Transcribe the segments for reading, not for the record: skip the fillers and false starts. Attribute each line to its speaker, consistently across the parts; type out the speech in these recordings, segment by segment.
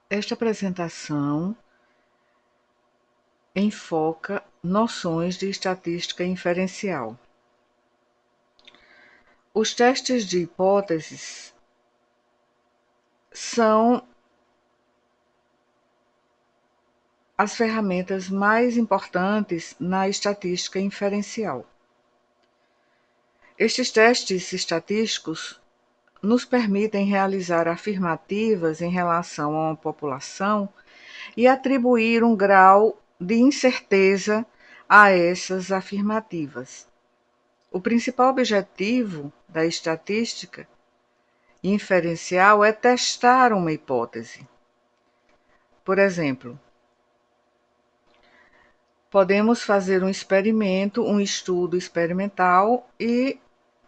Speaker 1: Esta apresentação enfoca noções de estatística inferencial. Os testes de hipóteses são as ferramentas mais importantes na estatística inferencial. Estes testes estatísticos nos permitem realizar afirmativas em relação a uma população e atribuir um grau de incerteza a essas afirmativas. O principal objetivo da estatística inferencial é testar uma hipótese. Por exemplo, podemos fazer um experimento, um estudo experimental e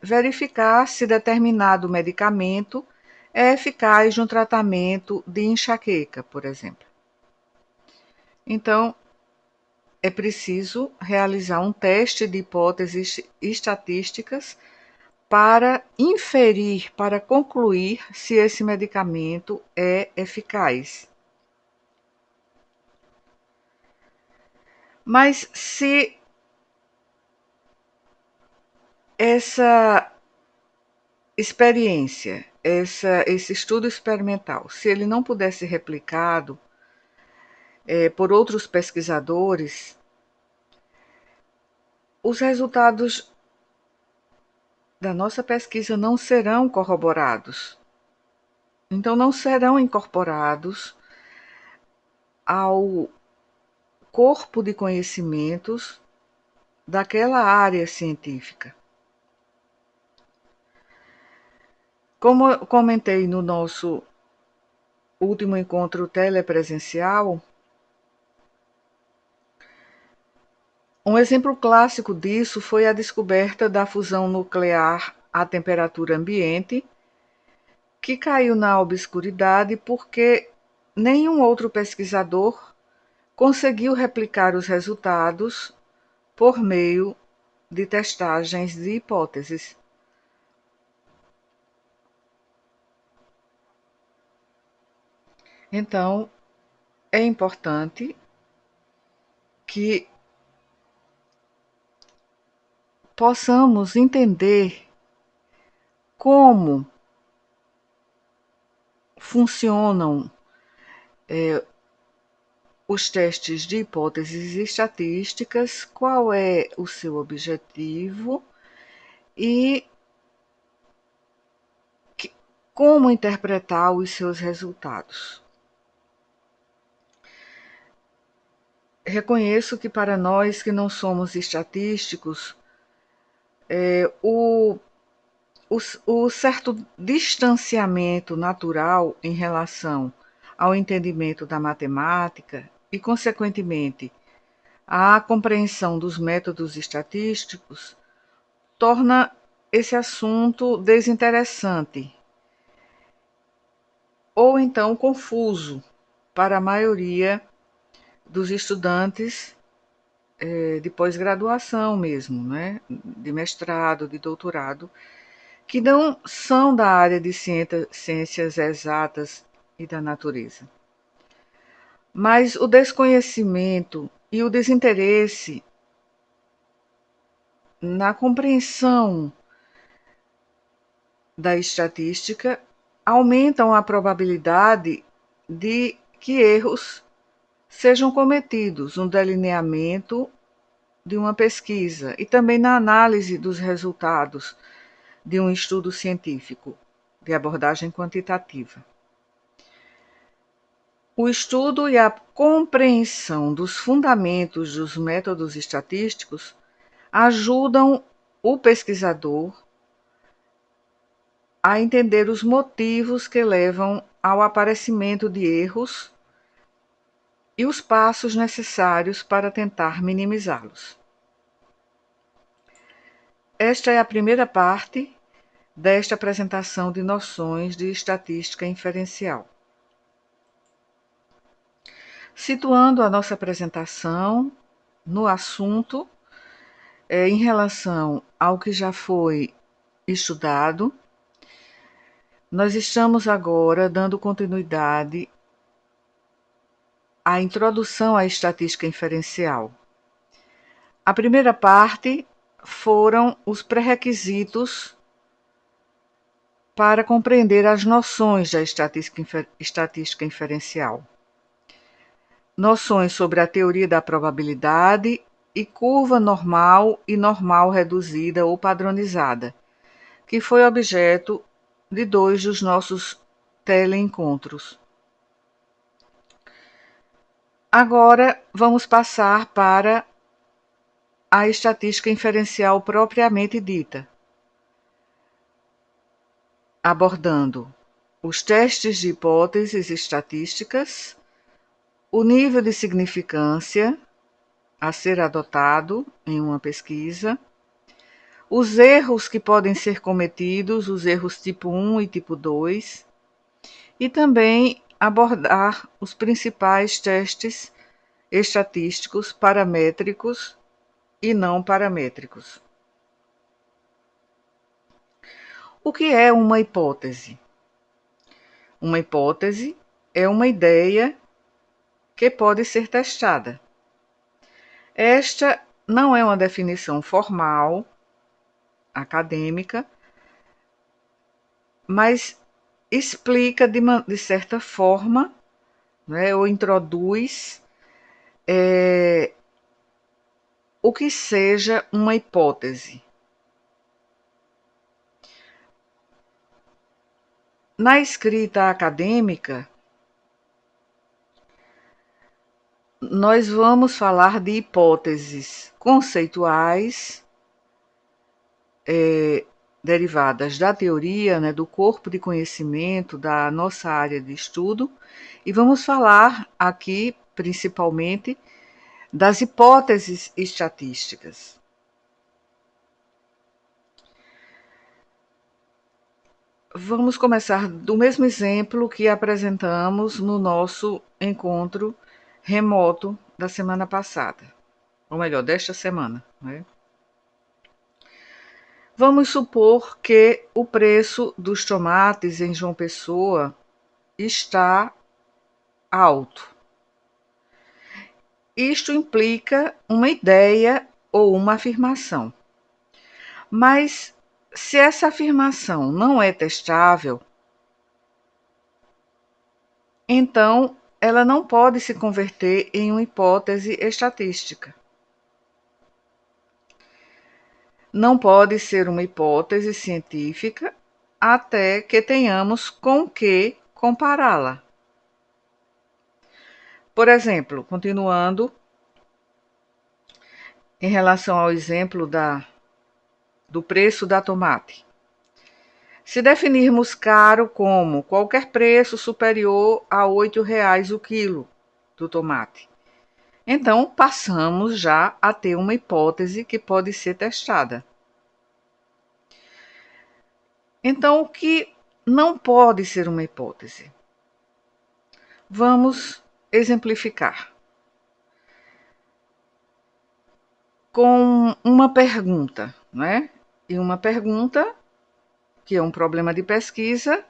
Speaker 1: verificar se determinado medicamento é eficaz no tratamento de enxaqueca, por exemplo. Então, é preciso realizar um teste de hipóteses estatísticas para inferir, para concluir se esse medicamento é eficaz. Mas se essa experiência, esse estudo experimental, se ele não puder ser replicado por outros pesquisadores, os resultados da nossa pesquisa não serão corroborados. Então, não serão incorporados ao corpo de conhecimentos daquela área científica. Como eu comentei no nosso último encontro telepresencial, um exemplo clássico disso foi a descoberta da fusão nuclear à temperatura ambiente, que caiu na obscuridade porque nenhum outro pesquisador conseguiu replicar os resultados por meio de testagens de hipóteses. Então, é importante que possamos entender como funcionam os testes de hipóteses estatísticas, qual é o seu objetivo e como interpretar os seus resultados. Reconheço que para nós que não somos estatísticos, o, o certo distanciamento natural em relação ao entendimento da matemática e, consequentemente, a compreensão dos métodos estatísticos torna esse assunto desinteressante ou então confuso para a maioria dos estudantes de pós-graduação mesmo, né? De mestrado, de doutorado, que não são da área de ciências exatas e da natureza. Mas o desconhecimento e o desinteresse na compreensão da estatística aumentam a probabilidade de que erros sejam cometidos no delineamento de uma pesquisa e também na análise dos resultados de um estudo científico de abordagem quantitativa. O estudo e a compreensão dos fundamentos dos métodos estatísticos ajudam o pesquisador a entender os motivos que levam ao aparecimento de erros e os passos necessários para tentar minimizá-los. Esta é a primeira parte desta apresentação de noções de estatística inferencial. Situando a nossa apresentação no assunto, em relação ao que já foi estudado, nós estamos agora dando continuidade a introdução à estatística inferencial. A primeira parte foram os pré-requisitos para compreender as noções da estatística inferencial. Noções sobre a teoria da probabilidade e curva normal e normal reduzida ou padronizada, que foi objeto de 2 dos nossos teleencontros. Agora vamos passar para a estatística inferencial propriamente dita, abordando os testes de hipóteses estatísticas, o nível de significância a ser adotado em uma pesquisa, os erros que podem ser cometidos, os erros tipo 1 e tipo 2, e também abordar os principais testes estatísticos paramétricos e não paramétricos. O que é uma hipótese? Uma hipótese é uma ideia que pode ser testada. Esta não é uma definição formal, acadêmica, mas explica de certa forma, né, ou introduz o que seja uma hipótese. Na escrita acadêmica, nós vamos falar de hipóteses conceituais derivadas da teoria, né, do corpo de conhecimento da nossa área de estudo, e vamos falar aqui principalmente das hipóteses estatísticas. Vamos começar do mesmo exemplo que apresentamos no nosso encontro remoto da semana passada, ou melhor, desta semana, né? Vamos supor que o preço dos tomates em João Pessoa está alto. Isto implica uma ideia ou uma afirmação. Mas se essa afirmação não é testável, então ela não pode se converter em uma hipótese estatística. Não pode ser uma hipótese científica até que tenhamos com que compará-la. Por exemplo, continuando, em relação ao exemplo do preço da tomate. Se definirmos caro como qualquer preço superior a R$ 8,00 o quilo do tomate, então passamos já a ter uma hipótese que pode ser testada. Então, o que não pode ser uma hipótese? Vamos exemplificar com uma pergunta, né? E uma pergunta que é um problema de pesquisa,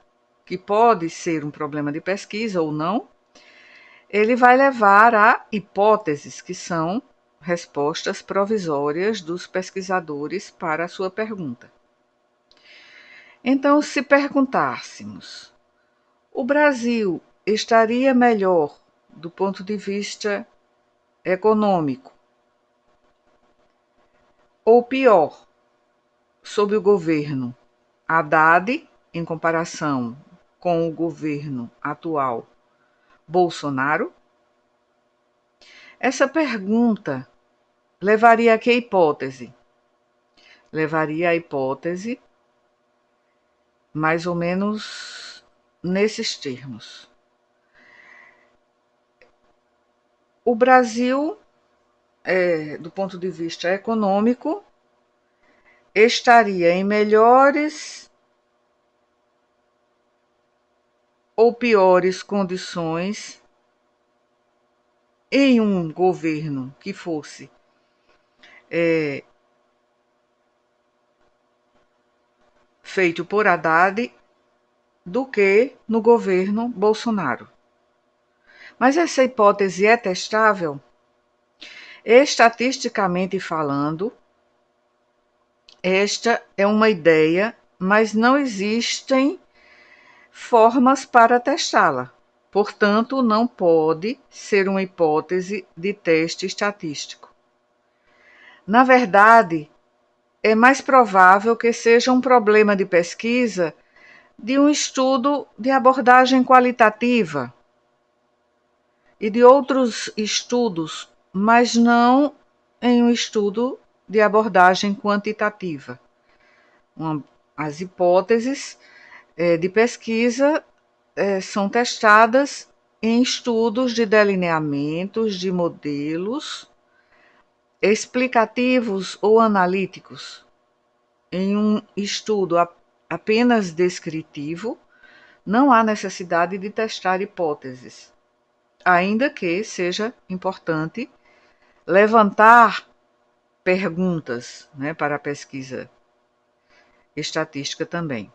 Speaker 1: que pode ser um problema de pesquisa ou não, ele vai levar a hipóteses, que são respostas provisórias dos pesquisadores para a sua pergunta. Então, se perguntássemos, o Brasil estaria melhor do ponto de vista econômico ou pior sob o governo Haddad em comparação com o governo atual Bolsonaro? Essa pergunta levaria a que hipótese? Levaria a hipótese mais ou menos nesses termos. O Brasil, do ponto de vista econômico, estaria em melhores ou piores condições em um governo que fosse feito por Haddad do que no governo Bolsonaro. Mas essa hipótese é testável? Estatisticamente falando, esta é uma ideia, mas não existem formas para testá-la. Portanto, não pode ser uma hipótese de teste estatístico. Na verdade, é mais provável que seja um problema de pesquisa de um estudo de abordagem qualitativa e de outros estudos, mas não em um estudo de abordagem quantitativa. As hipóteses de pesquisa são testadas em estudos de delineamentos de modelos explicativos ou analíticos. Em um estudo apenas descritivo, não há necessidade de testar hipóteses, ainda que seja importante levantar perguntas, né, para a pesquisa estatística também.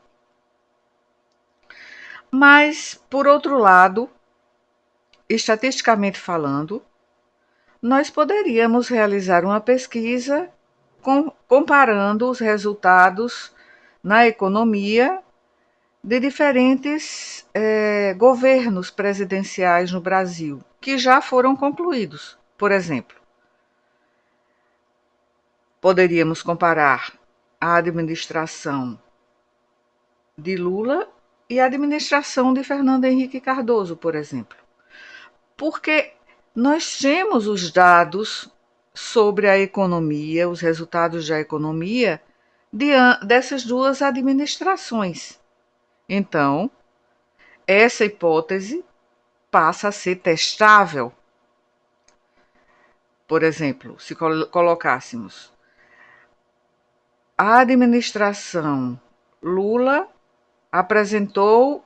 Speaker 1: Mas, por outro lado, estatisticamente falando, nós poderíamos realizar uma pesquisa comparando os resultados na economia de diferentes governos presidenciais no Brasil, que já foram concluídos. Por exemplo, poderíamos comparar a administração de Lula e a administração de Fernando Henrique Cardoso, por exemplo. Porque nós temos os dados sobre a economia, os resultados da economia dessas duas administrações. Então, essa hipótese passa a ser testável. Por exemplo, se colocássemos a administração Lula apresentou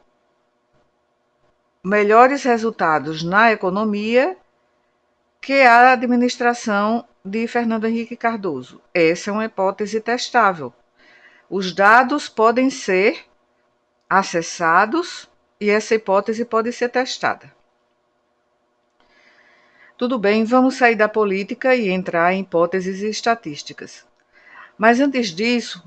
Speaker 1: melhores resultados na economia que a administração de Fernando Henrique Cardoso. Essa é uma hipótese testável. Os dados podem ser acessados e essa hipótese pode ser testada. Tudo bem, vamos sair da política e entrar em hipóteses estatísticas. Mas antes disso,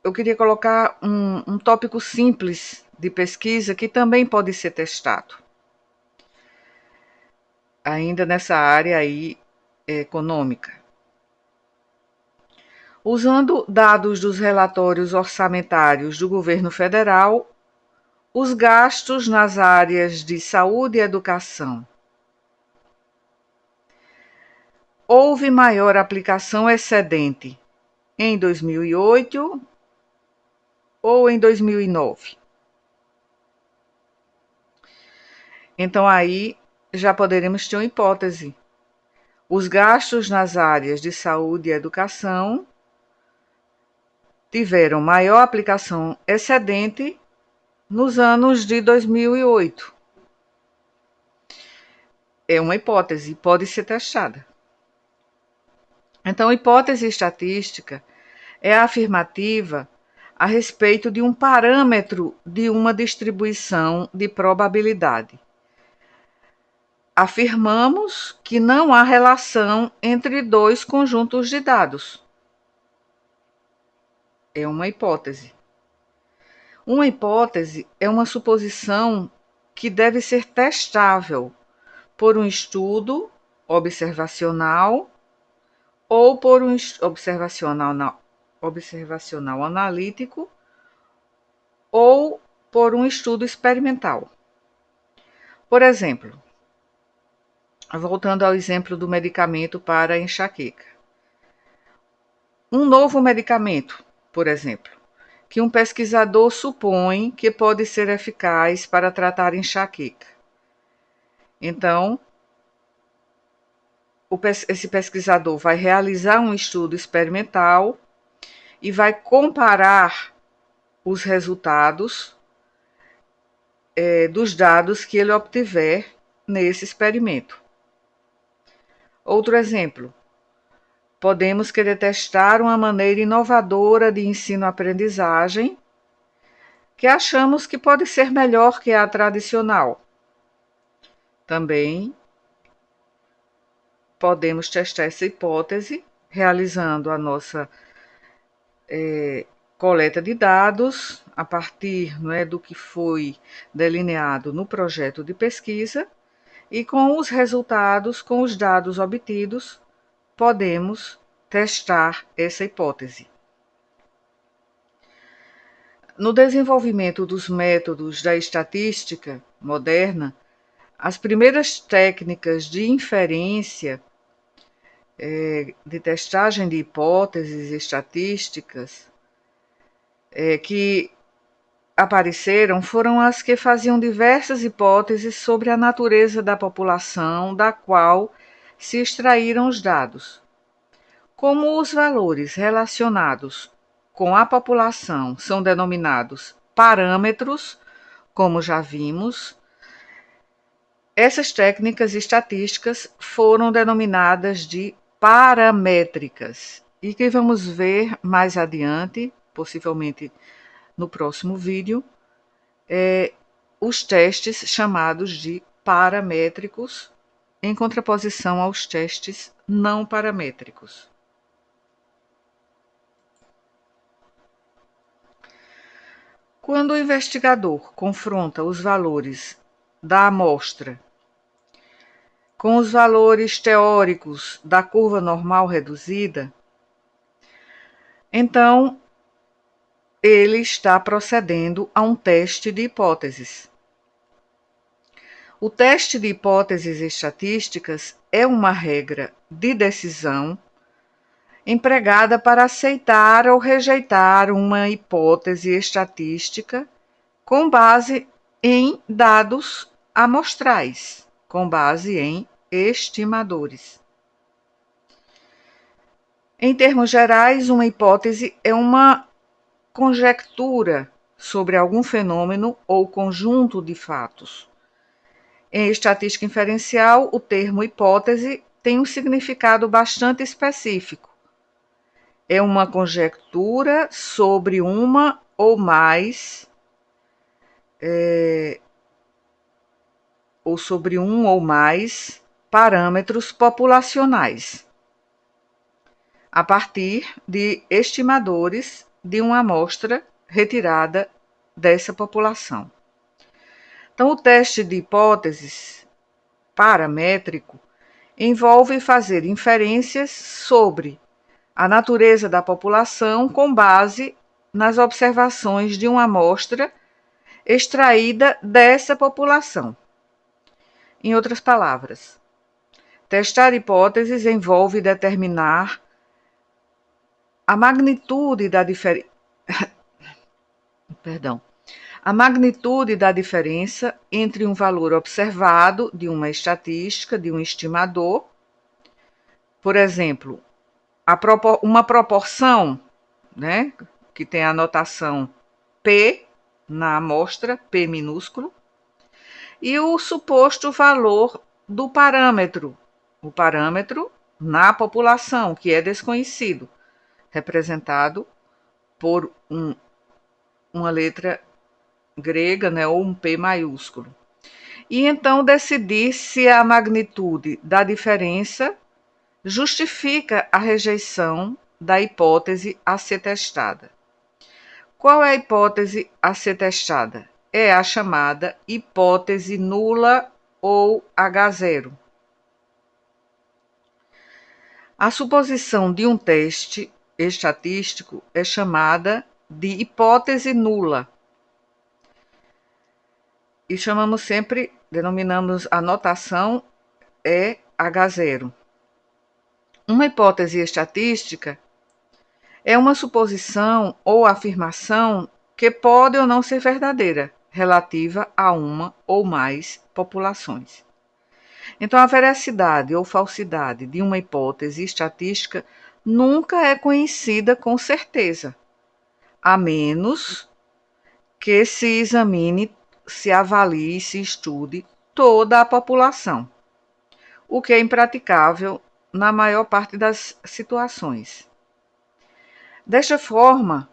Speaker 1: eu queria colocar um tópico simples de pesquisa que também pode ser testado. Ainda nessa área aí econômica. Usando dados dos relatórios orçamentários do governo federal, os gastos nas áreas de saúde e educação. Houve maior aplicação excedente em 2008 ou em 2009? Então aí já poderemos ter uma hipótese. Os gastos nas áreas de saúde e educação tiveram maior aplicação excedente nos anos de 2008. É uma hipótese, pode ser testada. Então, hipótese estatística é a afirmativa a respeito de um parâmetro de uma distribuição de probabilidade. Afirmamos que não há relação entre dois conjuntos de dados. É uma hipótese. Uma hipótese é uma suposição que deve ser testável por um estudo observacional ou por um observacional analítico ou por um estudo experimental. Por exemplo, voltando ao exemplo do medicamento para a enxaqueca. Um novo medicamento, por exemplo, que um pesquisador supõe que pode ser eficaz para tratar enxaqueca. Então, esse pesquisador vai realizar um estudo experimental e vai comparar os resultados dos dados que ele obtiver nesse experimento. Outro exemplo, podemos querer testar uma maneira inovadora de ensino-aprendizagem que achamos que pode ser melhor que a tradicional. Também podemos testar essa hipótese realizando a nossa coleta de dados a partir, né, do que foi delineado no projeto de pesquisa e com os resultados, com os dados obtidos, podemos testar essa hipótese. No desenvolvimento dos métodos da estatística moderna, as primeiras técnicas de inferência, de testagem de hipóteses estatísticas, que apareceram foram as que faziam diversas hipóteses sobre a natureza da população da qual se extraíram os dados. Como os valores relacionados com a população são denominados parâmetros, como já vimos, essas técnicas estatísticas foram denominadas de paramétricas e que vamos ver mais adiante, possivelmente no próximo vídeo, os testes chamados de paramétricos, em contraposição aos testes não paramétricos. Quando o investigador confronta os valores da amostra com os valores teóricos da curva normal reduzida, então ele está procedendo a um teste de hipóteses. O teste de hipóteses estatísticas é uma regra de decisão empregada para aceitar ou rejeitar uma hipótese estatística com base em dados amostrais, com base em estimadores. Em termos gerais, uma hipótese é uma conjectura sobre algum fenômeno ou conjunto de fatos. Em estatística inferencial, o termo hipótese tem um significado bastante específico. É uma conjectura sobre uma ou mais ou sobre um ou mais parâmetros populacionais, a partir de estimadores de uma amostra retirada dessa população. Então, o teste de hipóteses paramétrico envolve fazer inferências sobre a natureza da população com base nas observações de uma amostra extraída dessa população. Em outras palavras, testar hipóteses envolve determinar a magnitude da diferença. A magnitude da diferença entre um valor observado de uma estatística, de um estimador, por exemplo, uma proporção, né, que tem a notação P na amostra, P minúsculo, e o suposto valor do parâmetro, o parâmetro na população, que é desconhecido, representado por uma letra grega, né, ou um P maiúsculo. E então decidir se a magnitude da diferença justifica a rejeição da hipótese a ser testada. Qual é a hipótese a ser testada? É a chamada hipótese nula ou H0. A suposição de um teste estatístico é chamada de hipótese nula. E denominamos a notação H0. Uma hipótese estatística é uma suposição ou afirmação que pode ou não ser verdadeira, relativa a uma ou mais populações. Então, a veracidade ou falsidade de uma hipótese estatística nunca é conhecida com certeza, a menos que se examine, se avalie e se estude toda a população, o que é impraticável na maior parte das situações. Desta forma,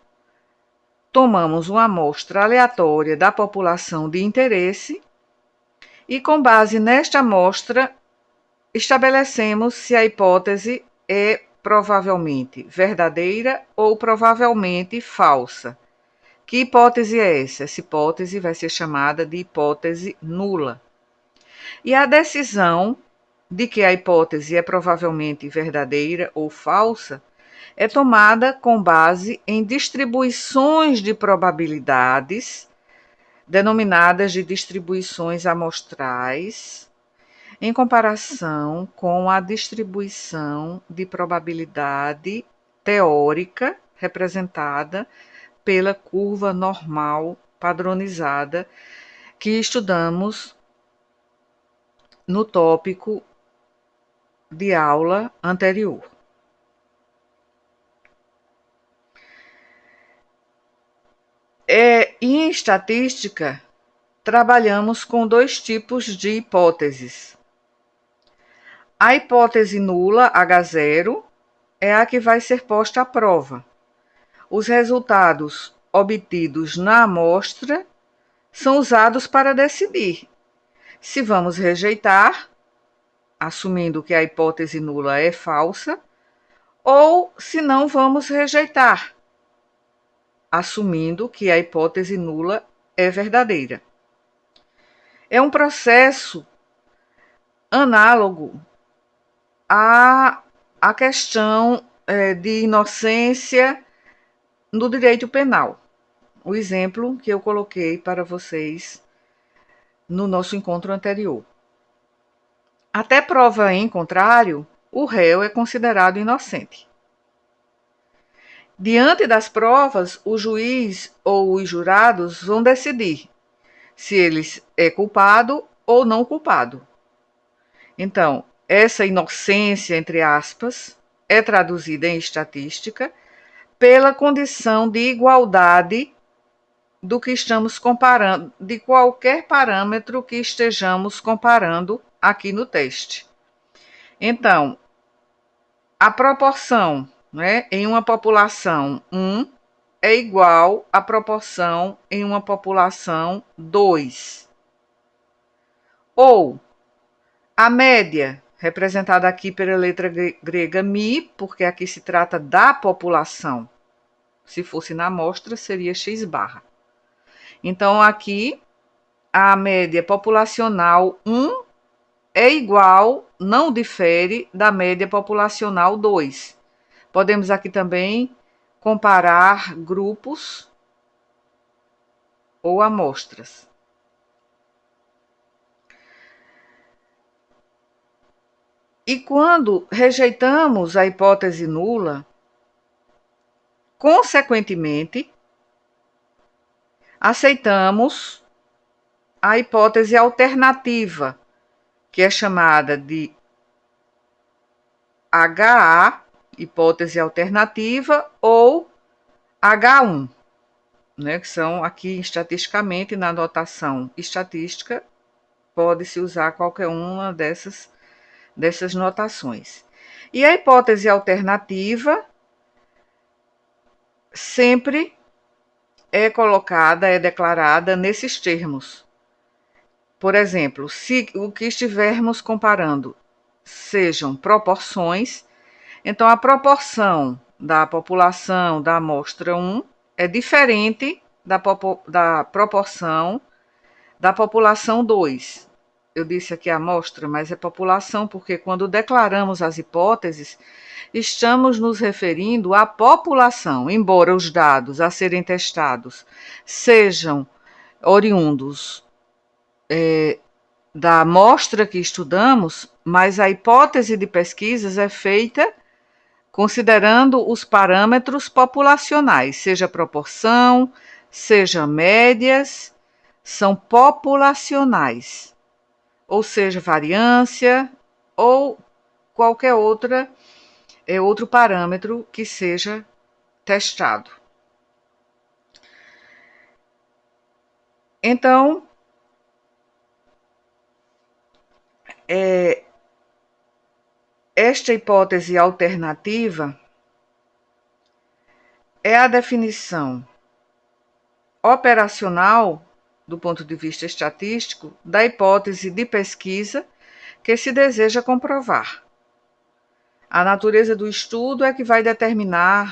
Speaker 1: tomamos uma amostra aleatória da população de interesse E com base nesta amostra, estabelecemos se a hipótese é provavelmente verdadeira ou provavelmente falsa. Que hipótese é essa? Essa hipótese vai ser chamada de hipótese nula. E a decisão de que a hipótese é provavelmente verdadeira ou falsa é tomada com base em distribuições de probabilidades, denominadas de distribuições amostrais, em comparação com a distribuição de probabilidade teórica representada pela curva normal padronizada que estudamos no tópico de aula anterior. Em estatística, trabalhamos com dois tipos de hipóteses. A hipótese nula, H0, é a que vai ser posta à prova. Os resultados obtidos na amostra são usados para decidir se vamos rejeitar, assumindo que a hipótese nula é falsa, ou se não vamos rejeitar, assumindo que a hipótese nula é verdadeira. É um processo análogo à questão de inocência no direito penal. O exemplo que eu coloquei para vocês no nosso encontro anterior. Até prova em contrário, o réu é considerado inocente. Diante das provas, o juiz ou os jurados vão decidir se ele é culpado ou não culpado. Então, essa inocência, entre aspas, é traduzida em estatística pela condição de igualdade do que estamos comparando, de qualquer parâmetro que estejamos comparando aqui no teste. Então, a proporção, né, em uma população 1 é igual à proporção em uma população 2. Ou a média, representada aqui pela letra grega mi, porque aqui se trata da população. Se fosse na amostra, seria x barra. Então, aqui, a média populacional 1 é igual, não difere da média populacional 2. Podemos aqui também comparar grupos ou amostras. E quando rejeitamos a hipótese nula, consequentemente, aceitamos a hipótese alternativa, que é chamada de HA, hipótese alternativa, ou H1, né, que são aqui estatisticamente, na notação estatística, pode-se usar qualquer uma dessas notações. E a hipótese alternativa sempre é colocada, é declarada nesses termos. Por exemplo, se o que estivermos comparando sejam proporções, então a proporção da população da amostra 1 é diferente da proporção da população 2. Eu disse aqui amostra, mas é população, porque quando declaramos as hipóteses, estamos nos referindo à população, embora os dados a serem testados sejam oriundos da amostra que estudamos, mas a hipótese de pesquisas é feita considerando os parâmetros populacionais, seja proporção, seja médias, são populacionais, ou seja, variância ou qualquer outro parâmetro que seja testado. Então, esta hipótese alternativa é a definição operacional do ponto de vista estatístico, da hipótese de pesquisa que se deseja comprovar. A natureza do estudo é que vai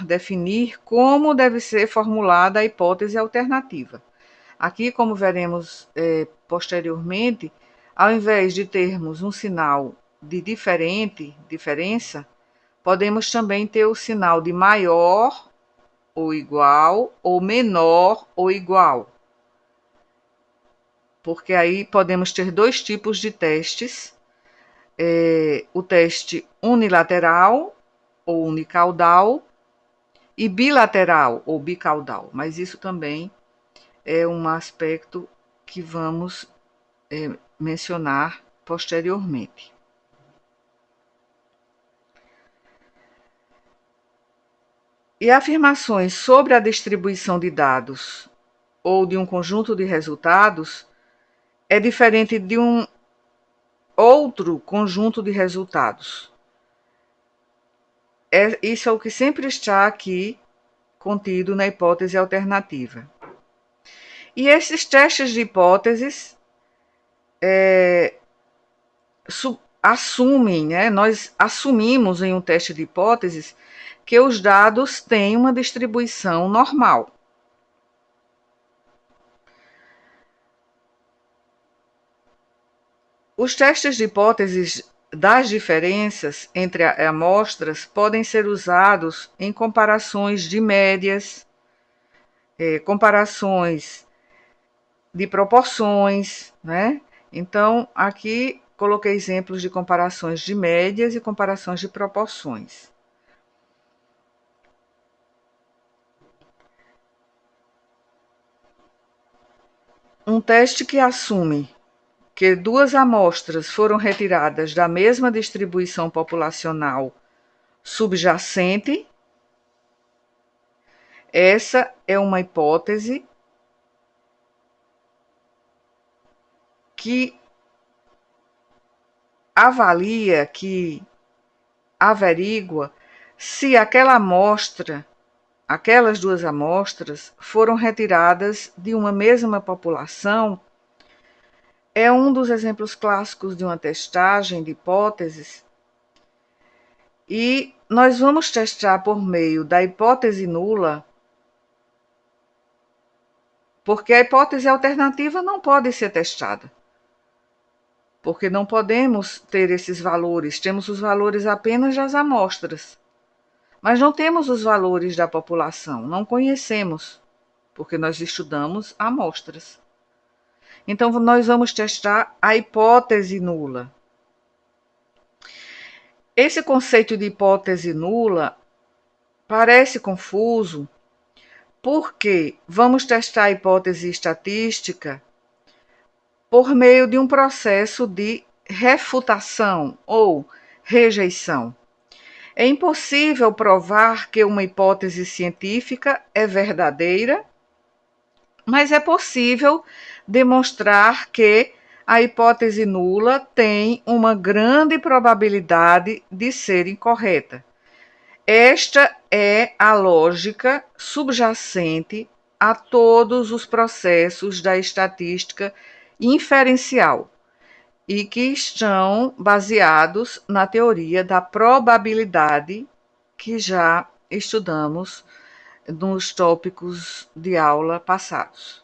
Speaker 1: definir como deve ser formulada a hipótese alternativa. Aqui, como veremos posteriormente, ao invés de termos um sinal de diferença, podemos também ter o sinal de maior ou igual, ou menor ou igual. Porque aí podemos ter dois tipos de testes, o teste unilateral ou unicaudal e bilateral ou bicaudal, mas isso também é um aspecto que vamos mencionar posteriormente. E afirmações sobre a distribuição de dados ou de um conjunto de resultados é diferente de um outro conjunto de resultados. Isso é o que sempre está aqui contido na hipótese alternativa. E esses testes de hipóteses assumem, né? Nós assumimos em um teste de hipóteses que os dados têm uma distribuição normal. Os testes de hipóteses das diferenças entre amostras podem ser usados em comparações de médias, comparações de proporções, né? Então, aqui coloquei exemplos de comparações de médias e comparações de proporções. Um teste que assume que duas amostras foram retiradas da mesma distribuição populacional subjacente, essa é uma hipótese que avalia, que averigua se aquela amostra, aquelas duas amostras foram retiradas de uma mesma população. É um dos exemplos clássicos de uma testagem de hipóteses, e nós vamos testar por meio da hipótese nula, porque a hipótese alternativa não pode ser testada, porque não podemos ter esses valores, temos os valores apenas das amostras, mas não temos os valores da população, não conhecemos, porque nós estudamos amostras. Então, nós vamos testar a hipótese nula. Esse conceito de hipótese nula parece confuso, porque vamos testar a hipótese estatística por meio de um processo de refutação ou rejeição. É impossível provar que uma hipótese científica é verdadeira, mas é possível demonstrar que a hipótese nula tem uma grande probabilidade de ser incorreta. Esta é a lógica subjacente a todos os processos da estatística inferencial e que estão baseados na teoria da probabilidade que já estudamos nos tópicos de aula passados.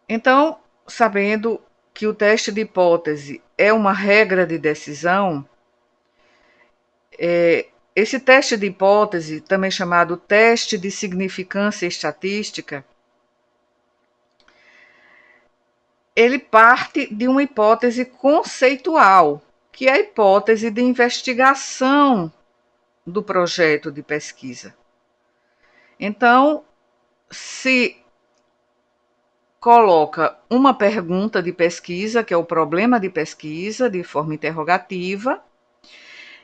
Speaker 1: Então, sabendo que o teste de hipótese é uma regra de decisão, esse teste de hipótese, também chamado teste de significância estatística, ele parte de uma hipótese conceitual, que é a hipótese de investigação do projeto de pesquisa. Então, se coloca uma pergunta de pesquisa, que é o problema de pesquisa, de forma interrogativa,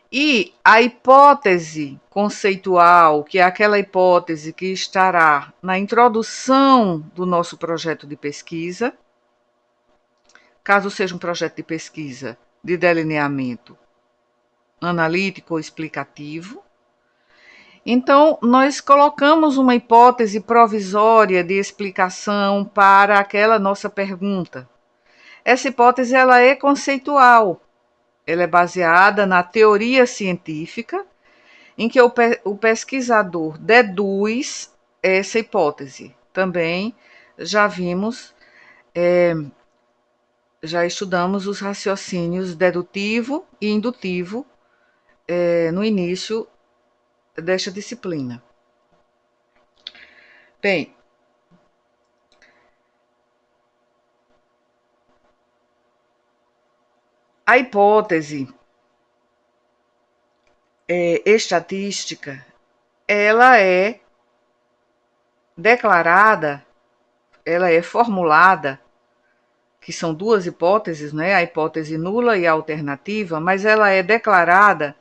Speaker 1: e a hipótese conceitual, que é aquela hipótese que estará na introdução do nosso projeto de pesquisa, caso seja um projeto de pesquisa de delineamento analítico ou explicativo, Então, nós colocamos uma hipótese provisória de explicação para aquela nossa pergunta. Essa hipótese ela é conceitual, ela é baseada na teoria científica, em que o pesquisador deduz essa hipótese. Também já vimos, já estudamos os raciocínios dedutivo e indutivo no início desta disciplina. Bem, a hipótese estatística, ela é declarada, ela é formulada, que são duas hipóteses, né? A hipótese nula e a alternativa, mas ela é declarada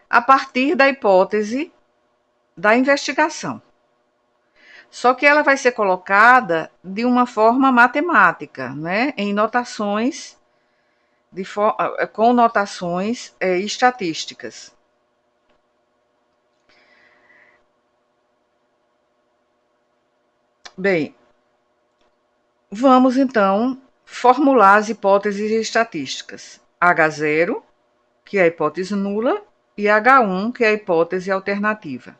Speaker 1: a partir da hipótese da investigação. Só que ela vai ser colocada de uma forma matemática, né? Em notações, com notações estatísticas. Bem, vamos então formular as hipóteses estatísticas. H0, que é a hipótese nula, e H1, que é a hipótese alternativa.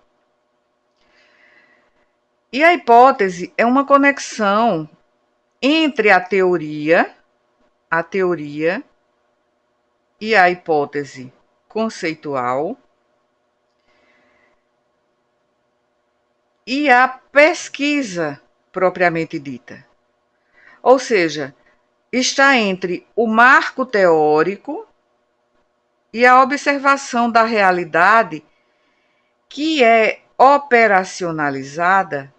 Speaker 1: E a hipótese é uma conexão entre a teoria e a hipótese conceitual e a pesquisa propriamente dita. Ou seja, está entre o marco teórico e a observação da realidade que é operacionalizada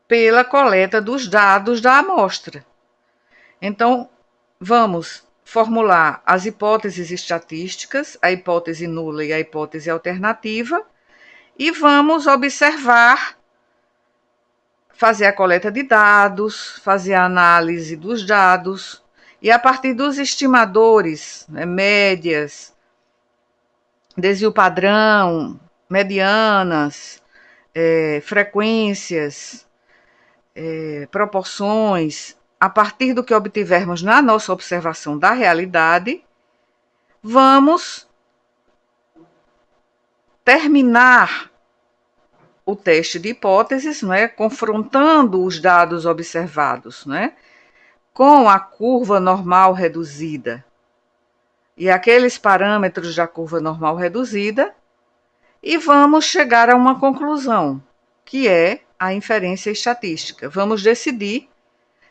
Speaker 1: pela coleta dos dados da amostra. Então, vamos formular as hipóteses estatísticas, a hipótese nula e a hipótese alternativa, e vamos observar, fazer a coleta de dados, fazer a análise dos dados, e a partir dos estimadores, né, médias, desvio padrão, medianas, frequências, proporções, a partir do que obtivermos na nossa observação da realidade, vamos terminar o teste de hipóteses, né, confrontando os dados observados, né, com a curva normal reduzida e aqueles parâmetros da curva normal reduzida, e vamos chegar a uma conclusão, que é a inferência estatística. Vamos decidir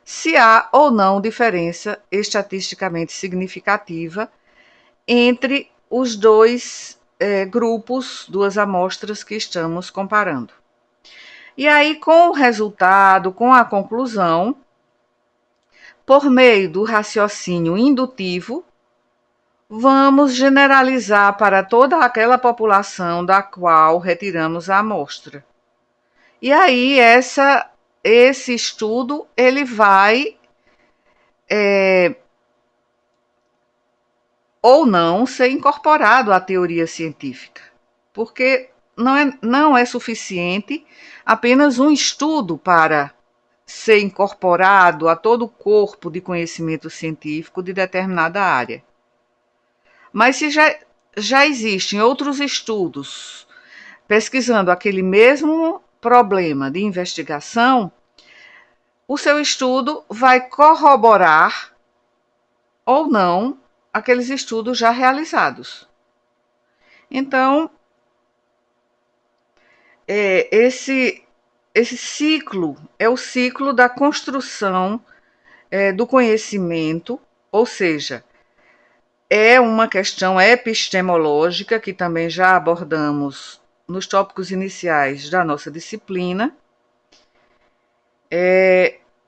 Speaker 1: se há ou não diferença estatisticamente significativa entre os dois grupos, duas amostras que estamos comparando. E aí, com o resultado, com a conclusão, por meio do raciocínio indutivo, vamos generalizar para toda aquela população da qual retiramos a amostra. E aí, esse estudo, ele vai ou não ser incorporado à teoria científica, porque não é suficiente apenas um estudo para ser incorporado a todo o corpo de conhecimento científico de determinada área. Mas se já existem outros estudos pesquisando aquele mesmo problema de investigação, o seu estudo vai corroborar ou não aqueles estudos já realizados. Então, esse ciclo é o ciclo da construção do conhecimento, ou seja, é uma questão epistemológica que também já abordamos nos tópicos iniciais da nossa disciplina,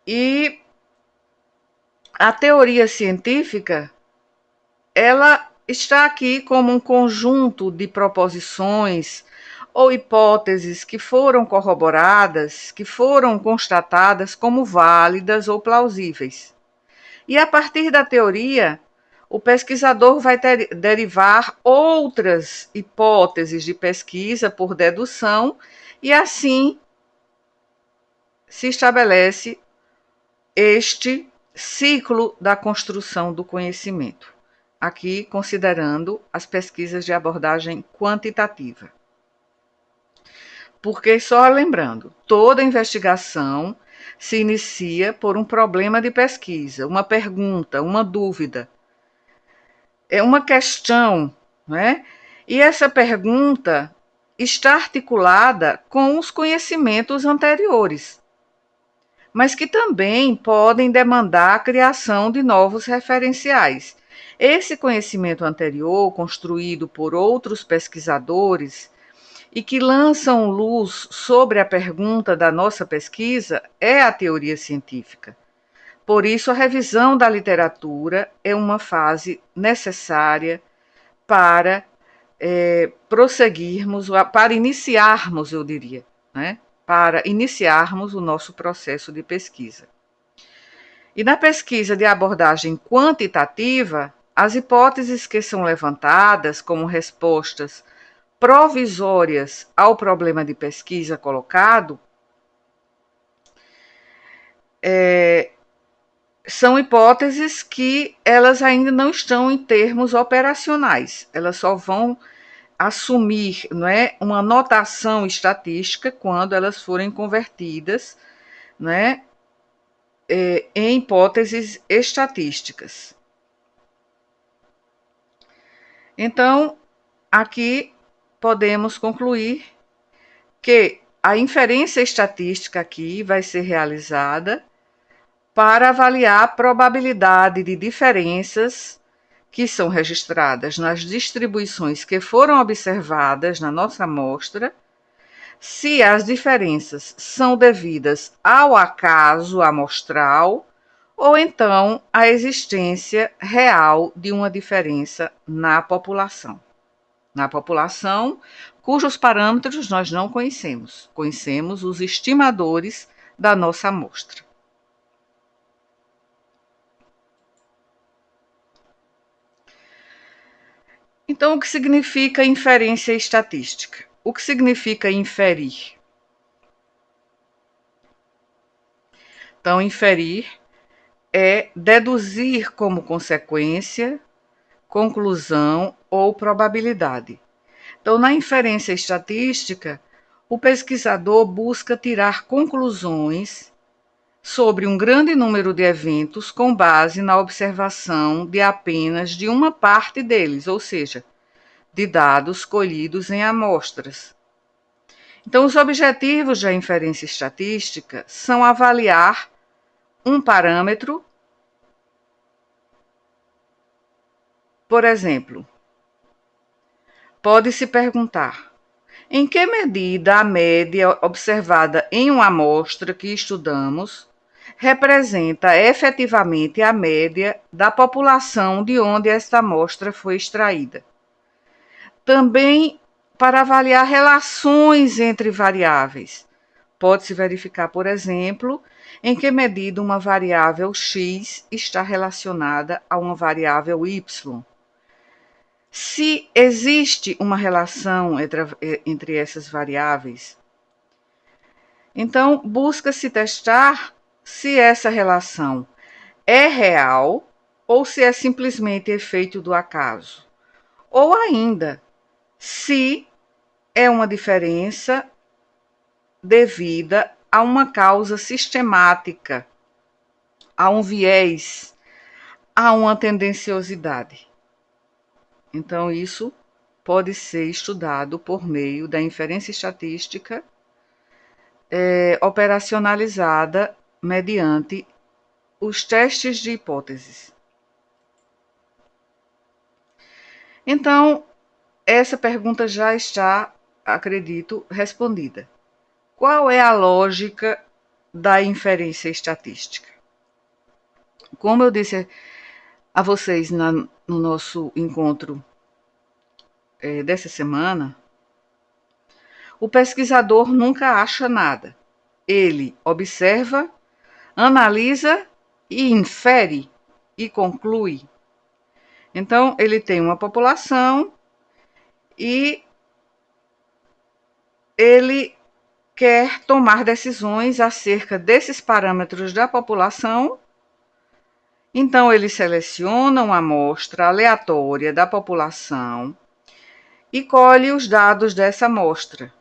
Speaker 1: e a teoria científica, ela está aqui como um conjunto de proposições ou hipóteses que foram corroboradas, que foram constatadas como válidas ou plausíveis. E a partir da teoria, o pesquisador vai derivar outras hipóteses de pesquisa por dedução e assim se estabelece este ciclo da construção do conhecimento, aqui considerando as pesquisas de abordagem quantitativa. Porque, só lembrando, toda investigação se inicia por um problema de pesquisa, uma pergunta, uma dúvida. É uma questão, né? E essa pergunta está articulada com os conhecimentos anteriores, mas que também podem demandar a criação de novos referenciais. Esse conhecimento anterior, construído por outros pesquisadores e que lançam luz sobre a pergunta da nossa pesquisa, é a teoria científica. Por isso, a revisão da literatura é uma fase necessária para prosseguirmos, para iniciarmos, eu diria, né? Para iniciarmos o nosso processo de pesquisa. E na pesquisa de abordagem quantitativa, as hipóteses que são levantadas como respostas provisórias ao problema de pesquisa colocado são hipóteses que elas ainda não estão em termos operacionais, elas só vão assumir, não é, uma notação estatística quando elas forem convertidas, né, em hipóteses estatísticas. Então, aqui podemos concluir que a inferência estatística aqui vai ser realizada para avaliar a probabilidade de diferenças que são registradas nas distribuições que foram observadas na nossa amostra, se as diferenças são devidas ao acaso amostral ou então à existência real de uma diferença na população. Na população, cujos parâmetros nós não conhecemos. Conhecemos os estimadores da nossa amostra. Então, o que significa inferência estatística? O que significa inferir? Então, inferir é deduzir como consequência, conclusão ou probabilidade. Então, na inferência estatística, o pesquisador busca tirar conclusões sobre um grande número de eventos com base na observação de apenas de uma parte deles, ou seja, de dados colhidos em amostras. Então, os objetivos da inferência estatística são avaliar um parâmetro, por exemplo, pode-se perguntar: em que medida a média observada em uma amostra que estudamos representa efetivamente a média da população de onde esta amostra foi extraída? Também para avaliar relações entre variáveis. Pode-se verificar, por exemplo, em que medida uma variável x está relacionada a uma variável y. Se existe uma relação entre essas variáveis, então busca-se testar se essa relação é real ou se é simplesmente efeito do acaso. Ou ainda, se é uma diferença devida a uma causa sistemática, a um viés, a uma tendenciosidade. Então, isso pode ser estudado por meio da inferência estatística operacionalizada mediante os testes de hipóteses. Então, essa pergunta já está, acredito, respondida. Qual é a lógica da inferência estatística? Como eu disse a vocês no nosso encontro dessa semana, o pesquisador nunca acha nada. Ele observa, analisa e infere e conclui. Então, ele tem uma população e ele quer tomar decisões acerca desses parâmetros da população. Então, ele seleciona uma amostra aleatória da população e colhe os dados dessa amostra.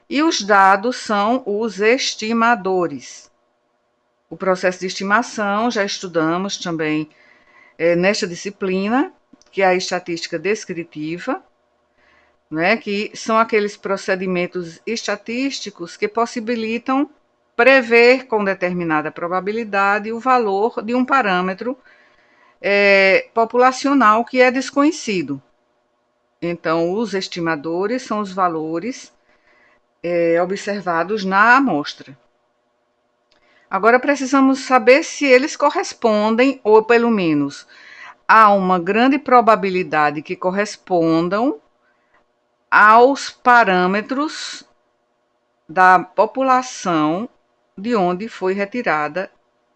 Speaker 1: E os dados são os estimadores. O processo de estimação já estudamos também nesta disciplina, que é a estatística descritiva, né, que são aqueles procedimentos estatísticos que possibilitam prever com determinada probabilidade o valor de um parâmetro populacional que é desconhecido. Então, os estimadores são os valores observados na amostra. Agora, precisamos saber se eles correspondem, ou pelo menos há uma grande probabilidade que correspondam aos parâmetros da população de onde foi retirada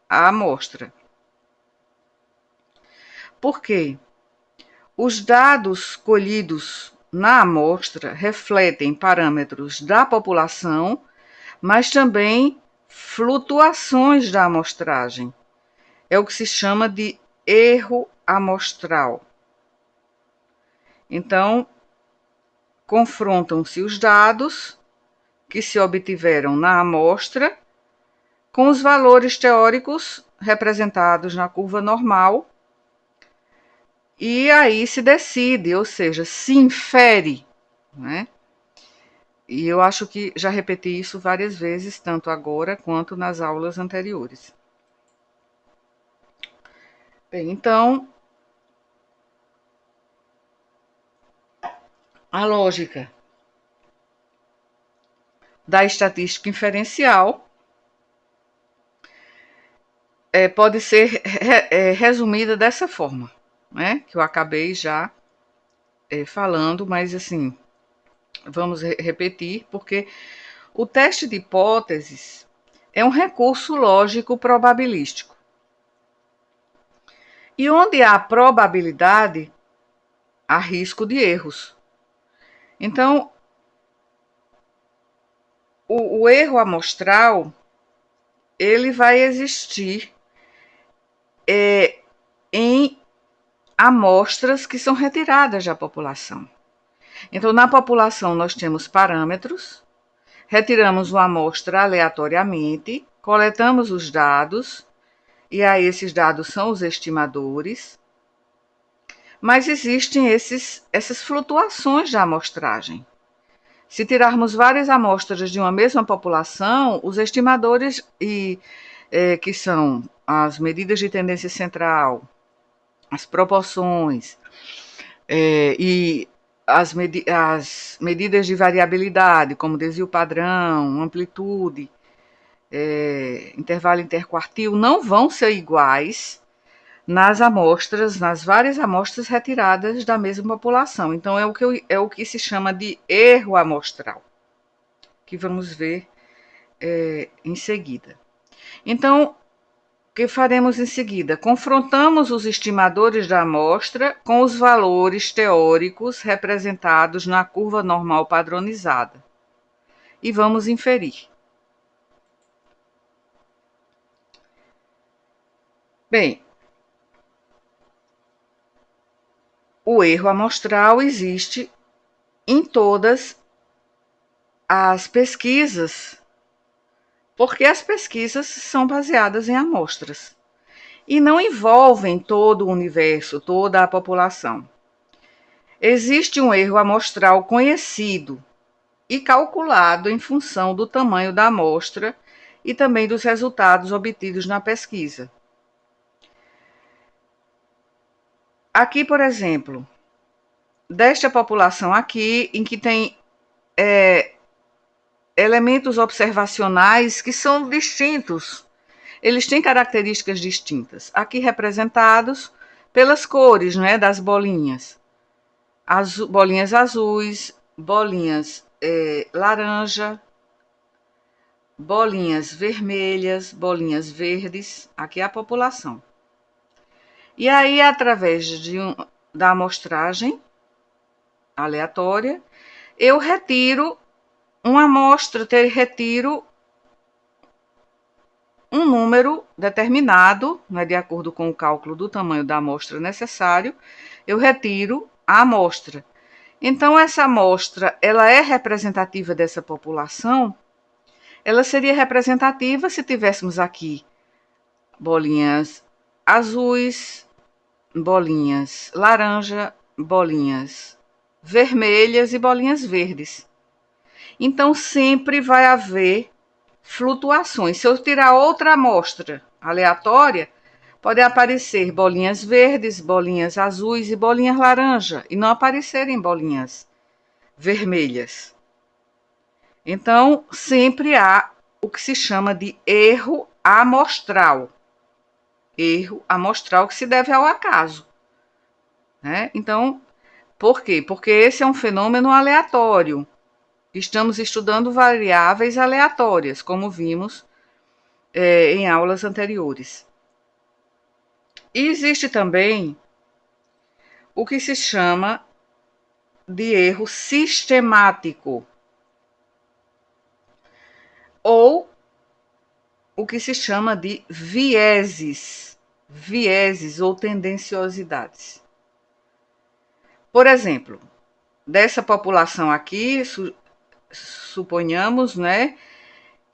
Speaker 1: a amostra. Por quê? Os dados colhidos na amostra refletem parâmetros da população, mas também flutuações da amostragem. É o que se chama de erro amostral. Então, confrontam-se os dados que se obtiveram na amostra com os valores teóricos representados na curva normal, e aí se decide, ou seja, se infere, né? E eu acho que já repeti isso várias vezes, tanto agora quanto nas aulas anteriores. Bem, então, a lógica da estatística inferencial pode ser resumida dessa forma, né? Que eu acabei já falando, mas assim, vamos repetir, porque o teste de hipóteses é um recurso lógico probabilístico. E onde há probabilidade, há risco de erros. Então, o erro amostral, ele vai existir em amostras que são retiradas da população. Então, na população, nós temos parâmetros, retiramos uma amostra aleatoriamente, coletamos os dados, e aí esses dados são os estimadores, mas existem essas flutuações da amostragem. Se tirarmos várias amostras de uma mesma população, os estimadores, que são as medidas de tendência central, as proporções e as medidas de variabilidade, como desvio padrão, amplitude, intervalo interquartil, não vão ser iguais nas várias amostras retiradas da mesma população. Então, é o que se chama de erro amostral, que vamos ver em seguida. Então, o que faremos em seguida? Confrontamos os estimadores da amostra com os valores teóricos representados na curva normal padronizada e vamos inferir. Bem, o erro amostral existe em todas as pesquisas, porque as pesquisas são baseadas em amostras e não envolvem todo o universo, toda a população. Existe um erro amostral conhecido e calculado em função do tamanho da amostra e também dos resultados obtidos na pesquisa. Aqui, por exemplo, desta população aqui, em que tem elementos observacionais que são distintos, eles têm características distintas, aqui representados pelas cores, né, das bolinhas. Bolinhas azuis, bolinhas laranja, bolinhas vermelhas, bolinhas verdes, aqui é a população. E aí, através da amostragem aleatória, eu retiro uma amostra, retiro um número determinado, né, de acordo com o cálculo do tamanho da amostra necessário, eu retiro a amostra. Então, essa amostra, ela é representativa dessa população? Ela seria representativa se tivéssemos aqui bolinhas azuis, bolinhas laranja, bolinhas vermelhas e bolinhas verdes. Então, sempre vai haver flutuações. Se eu tirar outra amostra aleatória, pode aparecer bolinhas verdes, bolinhas azuis e bolinhas laranja, e não aparecerem bolinhas vermelhas. Então, sempre há o que se chama de erro amostral. Erro amostral que se deve ao acaso. Né? Então, por quê? Porque esse é um fenômeno aleatório. Estamos estudando variáveis aleatórias, como vimos em aulas anteriores. E existe também o que se chama de erro sistemático, ou o que se chama de vieses ou tendenciosidades. Por exemplo, dessa população aqui, suponhamos, né,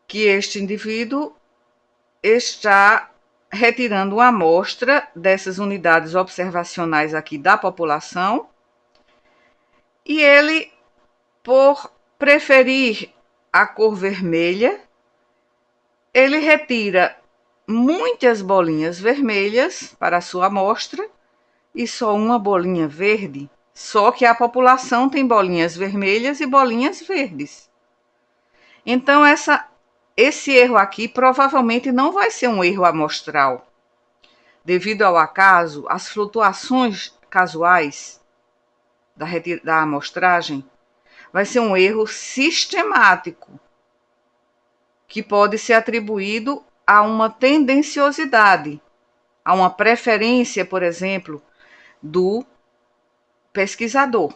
Speaker 1: que este indivíduo está retirando uma amostra dessas unidades observacionais aqui da população, e ele, por preferir a cor vermelha, ele retira muitas bolinhas vermelhas para a sua amostra e só uma bolinha verde, só que a população tem bolinhas vermelhas e bolinhas verdes. Então, esse erro aqui provavelmente não vai ser um erro amostral. Devido ao acaso, as flutuações casuais da amostragem vai ser um erro sistemático, que pode ser atribuído a uma tendenciosidade, a uma preferência, por exemplo, do pesquisador,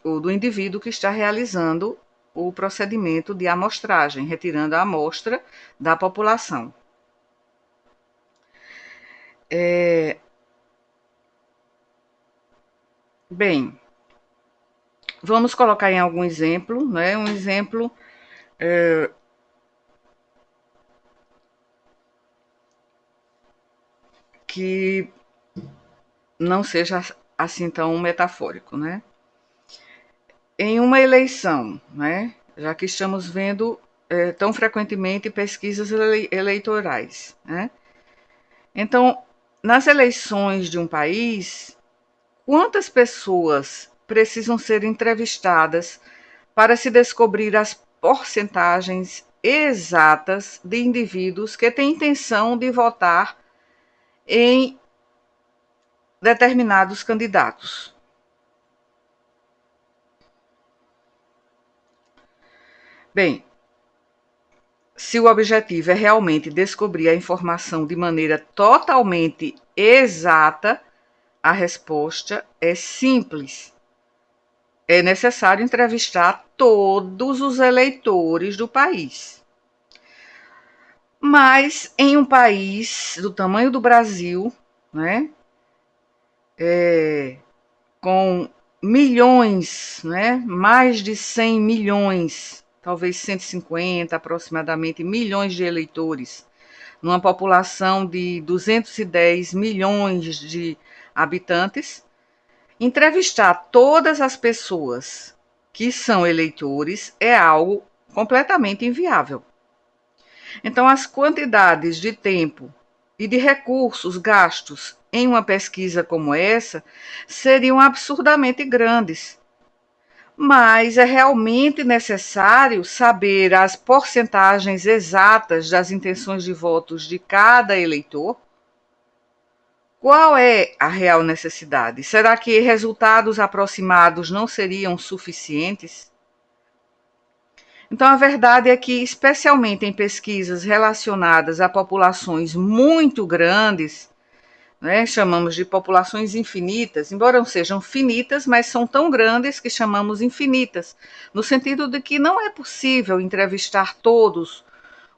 Speaker 1: ou do indivíduo que está realizando o procedimento de amostragem, retirando a amostra da população. Bem, vamos colocar em algum exemplo, né? Um exemplo que não seja assim tão metafórico, né? Em uma eleição, né? Já que estamos vendo tão frequentemente pesquisas eleitorais, né? Então, nas eleições de um país, quantas pessoas precisam ser entrevistadas para se descobrir as porcentagens exatas de indivíduos que têm intenção de votar em determinados candidatos? Bem, se o objetivo é realmente descobrir a informação de maneira totalmente exata, a resposta é simples. É necessário entrevistar todos os eleitores do país. Mas em um país do tamanho do Brasil, né, com milhões, né, mais de 100 milhões, talvez 150 aproximadamente milhões de eleitores, numa população de 210 milhões de habitantes, entrevistar todas as pessoas que são eleitores é algo completamente inviável. Então, as quantidades de tempo e de recursos gastos em uma pesquisa como essa seriam absurdamente grandes. Mas é realmente necessário saber as porcentagens exatas das intenções de votos de cada eleitor? Qual é a real necessidade? Será que resultados aproximados não seriam suficientes? Então, a verdade é que, especialmente em pesquisas relacionadas a populações muito grandes, né? Chamamos de populações infinitas, embora não sejam finitas, mas são tão grandes que chamamos infinitas, no sentido de que não é possível entrevistar todos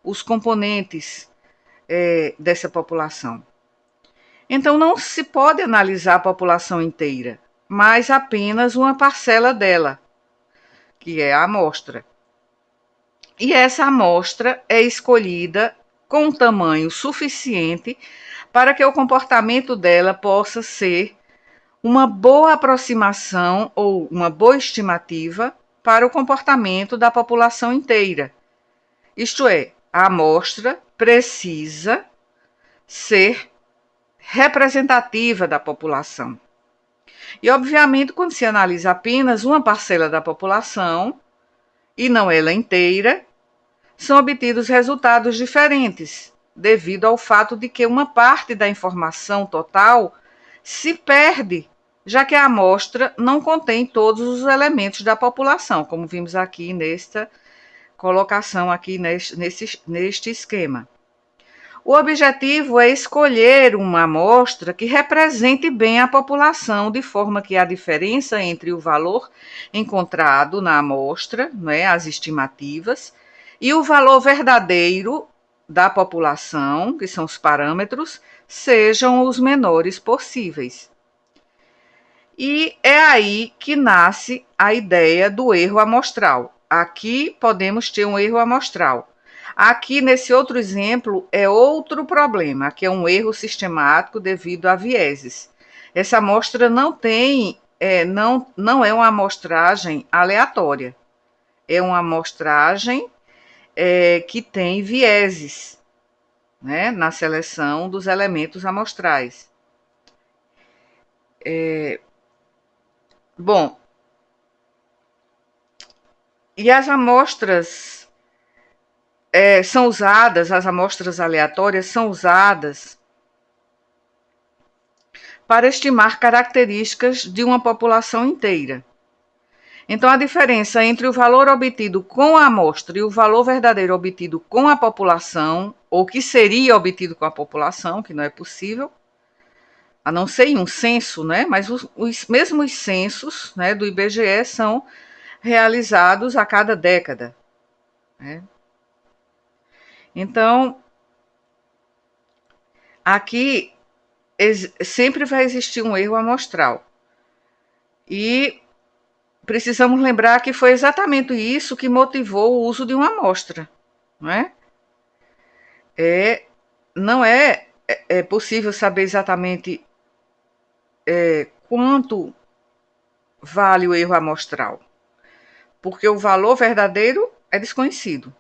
Speaker 1: os componentes dessa população. Então, não se pode analisar a população inteira, mas apenas uma parcela dela, que é a amostra. E essa amostra é escolhida com um tamanho suficiente para que o comportamento dela possa ser uma boa aproximação ou uma boa estimativa para o comportamento da população inteira. Isto é, a amostra precisa ser representativa da população. E, obviamente, quando se analisa apenas uma parcela da população, e não ela inteira, são obtidos resultados diferentes, devido ao fato de que uma parte da informação total se perde, já que a amostra não contém todos os elementos da população, como vimos aqui nesta colocação, aqui neste esquema. O objetivo é escolher uma amostra que represente bem a população, de forma que a diferença entre o valor encontrado na amostra, né, as estimativas, e o valor verdadeiro da população, que são os parâmetros, sejam os menores possíveis. E é aí que nasce a ideia do erro amostral. Aqui podemos ter um erro amostral. Aqui, nesse outro exemplo, é outro problema, que é um erro sistemático devido a vieses. Essa amostra não é uma amostragem aleatória, é uma amostragem que tem vieses, né, na seleção dos elementos amostrais. Bom, e as amostras são usadas, as amostras aleatórias são usadas para estimar características de uma população inteira. Então, a diferença entre o valor obtido com a amostra e o valor verdadeiro obtido com a população, ou que seria obtido com a população, que não é possível, a não ser em um censo, né? Mas mesmo os censos, né, do IBGE são realizados a cada década, né? Então, aqui sempre vai existir um erro amostral. E precisamos lembrar que foi exatamente isso que motivou o uso de uma amostra, não é? Não é possível saber exatamente quanto vale o erro amostral, porque o valor verdadeiro é desconhecido.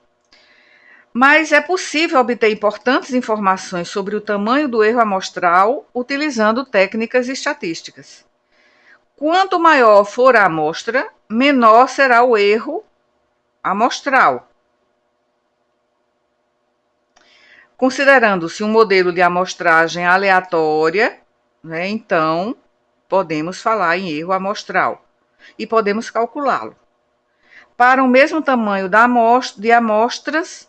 Speaker 1: Mas é possível obter importantes informações sobre o tamanho do erro amostral utilizando técnicas estatísticas. Quanto maior for a amostra, menor será o erro amostral. Considerando-se um modelo de amostragem aleatória, né, então podemos falar em erro amostral e podemos calculá-lo. Para o mesmo tamanho de amostras,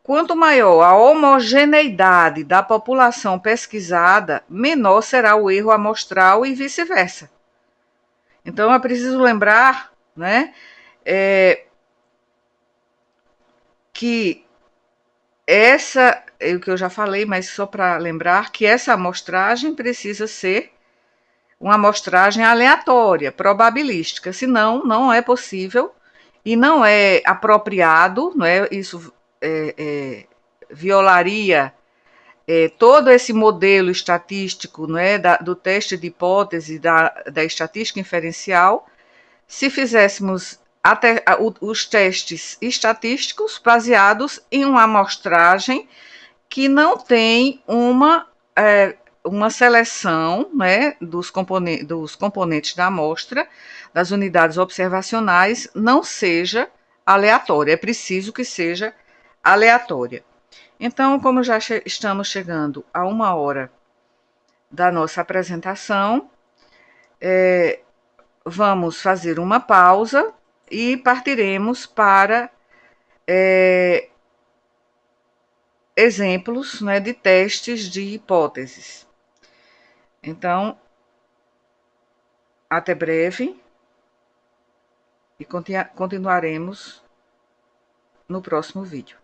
Speaker 1: quanto maior a homogeneidade da população pesquisada, menor será o erro amostral e vice-versa. Então, é preciso lembrar, né, que é o que eu já falei, mas só para lembrar que essa amostragem precisa ser uma amostragem aleatória, probabilística, senão não é possível e não é apropriado, não é? Isso violaria todo esse modelo estatístico, não é, do teste de hipótese da estatística inferencial, se fizéssemos os testes estatísticos baseados em uma amostragem que não tem uma seleção, né, dos componentes da amostra, das unidades observacionais, não seja aleatória. É preciso que seja aleatória. Então, como já estamos chegando a 1 hora da nossa apresentação, vamos fazer uma pausa e partiremos para exemplos, né, de testes de hipóteses. Então, até breve e continuaremos no próximo vídeo.